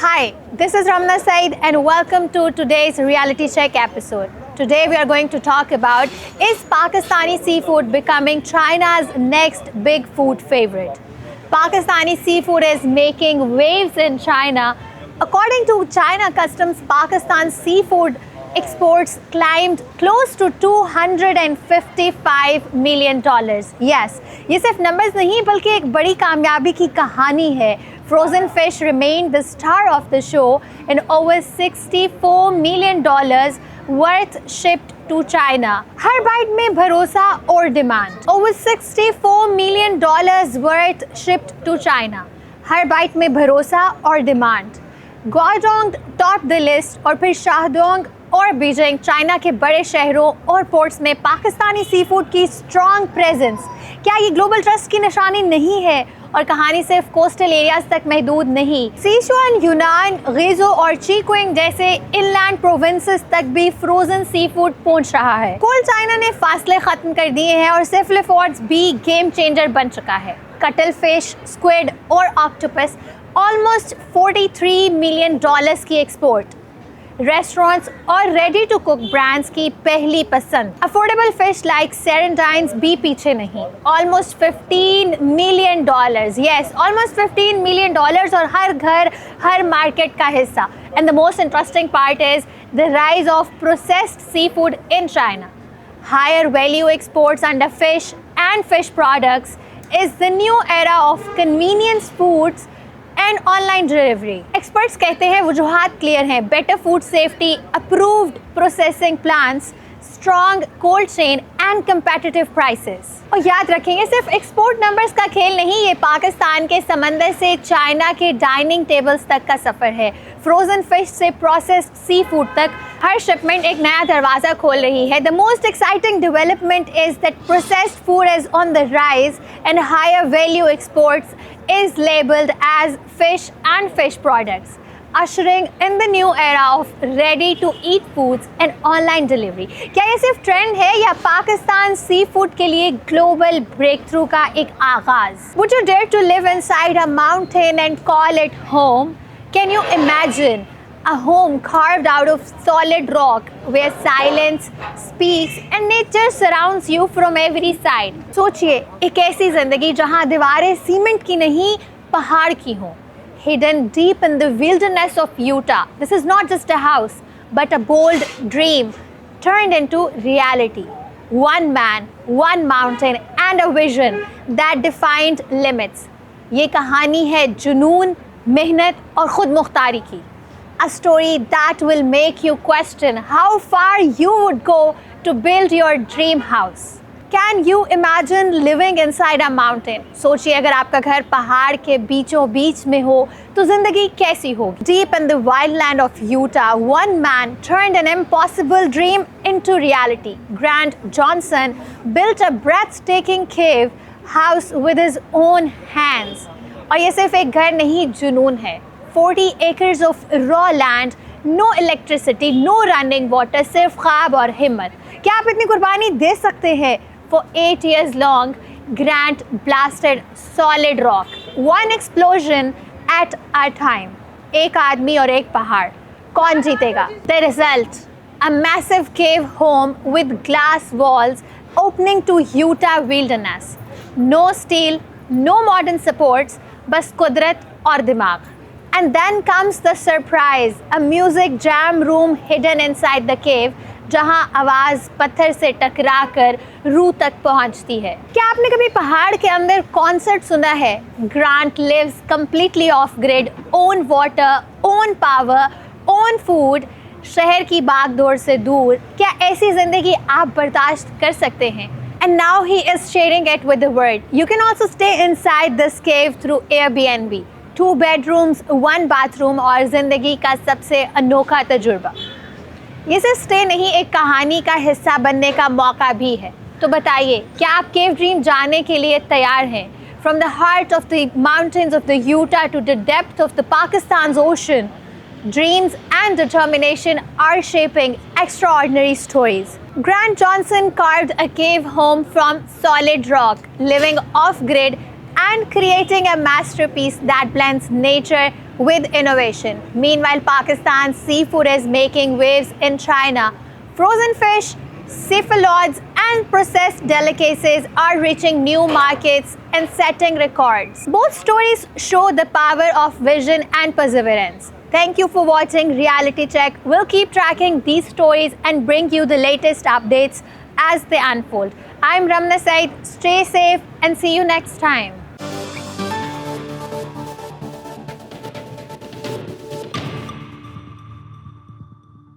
Hi, this is Ramna Said and welcome to today's reality check episode. Today we are going to talk about, is Pakistani seafood becoming China's next big food favorite? Pakistani seafood is making waves in China. According to China Customs, Pakistan's seafood exports climbed close to $255 million. Yes, ये सिर्फ numbers नहीं बल्कि एक बड़ी कामयाबी की कहानी है. Frozen fish remained the star of the show and over $64 million worth shipped to China. हर बाइट में भरोसा और demand. Over $64 million worth shipped to China. हर बाइट में भरोसा और demand. Guangdong topped the list और फिर शाहडोंग और बीजिंग चाइना के बड़े शहरों और पोर्ट्स में पाकिस्तानी सीफूड की स्ट्रॉन्ग प्रेजेंस. क्या ये ग्लोबल ट्रस्ट की निशानी नहीं है? और कहानी सिर्फ कोस्टल एरियाज तक महदूद नहीं. सिचुआन, यूनान, गेजो और चीक्विंग जैसे इनलैंड प्रोविंसेस तक भी फ्रोजन सीफूड पहुंच रहा है. कोल चाइना ने फासले खत्म कर दिए हैं और सेफलोपॉड्स भी गेम चेंजर बन चुका है. कटल फिश, स्क्विड और ऑक्टोपस ऑलमोस्ट $43 मिलियन की एक्सपोर्ट. रेस्टोरेंट्स और रेडी टू कुक ब्रांड्स की पहली पसंद. अफोर्डेबल फिश लाइक सेरेंटाइन्स भी पीछे नहीं. Almost $15 million. Yes, almost $15 million और हर घर, हर मार्केट का हिस्सा. And the most interesting part is the rise of processed seafood in China. Higher value exports under fish and fish products is the new era of convenience foods and online delivery. Experts कहते हैं वजूहात clear हैं. Better food safety, approved processing plants, strong cold chain and competitive prices. और याद रखेंगे, सिर्फ export numbers का खेल नहीं, ये पाकिस्तान के समंदर से चाइना के डाइनिंग टेबल्स तक का सफर है. फ्रोजन फिश से प्रोसेस्ड सी फूड तक हर शिपमेंट एक नया दरवाजा खोल रही है. The most exciting development is that processed food is on the rise and higher value exports is labeled as fish and fish products, ushering in the new era of ready-to-eat foods and online delivery. क्या ये सिर्फ trend है या Pakistan sea food के लिए global break through का एक आगाज? Would you dare to live inside a mountain and call it home? Can you imagine a home carved out of solid rock where silence speaks and nature surrounds you from every side? सोचिए, एक ऐसी जिंदगी जहां दीवारें cement की नहीं पहाड़ की हों. Hidden deep in the wilderness of Utah. This is not just a house, but a bold dream turned into reality. One man, one mountain and a vision that defined limits. ये कहानी है जुनून, मेहनत और खुद मुख्तारी की. A story that will make you question how far you would go to build your dream house. Can you imagine living inside a mountain? सोचिए, अगर आपका घर पहाड़ के बीचों बीच में हो तो जिंदगी कैसी होगी? Deep in the wildland of Utah, one man turned an impossible dream into reality. Grant Johnson built a breathtaking cave house with his own hands. और ये सिर्फ एक घर नहीं, जुनून है. 40 acres of raw land, no electricity, no running water, सिर्फ ख्वाब और हिम्मत. क्या आप इतनी कुर्बानी दे सकते हैं? For 8 years long, Grant blasted solid rock, one explosion at a time. एक आदमी और एक पहाड़. कौन जीतेगा? The result, a massive cave home with glass walls opening to Utah wilderness. No steel, no modern supports, बस कुदरत और दिमाग. And then comes the surprise, a music jam room hidden inside the cave, जहां आवाज पत्थर से टकराकर रूह तक पहुंचती है. क्या आपने कभी पहाड़ के अंदर कॉन्सर्ट सुना है? Grant lives completely off grid, own water, own power, own food, शहर की भागदौड़ से दूर. क्या ऐसी जिंदगी आप बर्दाश्त कर सकते हैं? And now he is sharing it with the world. You can also stay inside this cave through Airbnb. 2 bedrooms, 1 bathroom और जिंदगी का सबसे अनोखा तजुर्बा. ये सिर्फ स्टे नहीं, एक कहानी का हिस्सा बनने का मौका भी है. तो बताइए, क्या आप केव ड्रीम जाने के लिए तैयार हैं? From the heart of the mountains of the Utah to the depth of the Pakistan's ocean, dreams and determination are shaping extraordinary stories. Grant Johnson carved a cave home from solid rock, living off-grid and creating a masterpiece that blends nature with innovation. Meanwhile, Pakistan's seafood is making waves in China. Frozen fish, cephalopods, and processed delicacies are reaching new markets and setting records. Both stories show the power of vision and perseverance. Thank you for watching Reality Check. We'll keep tracking these stories and bring you the latest updates as they unfold. I'm Ramna Said. Stay safe and see you next time.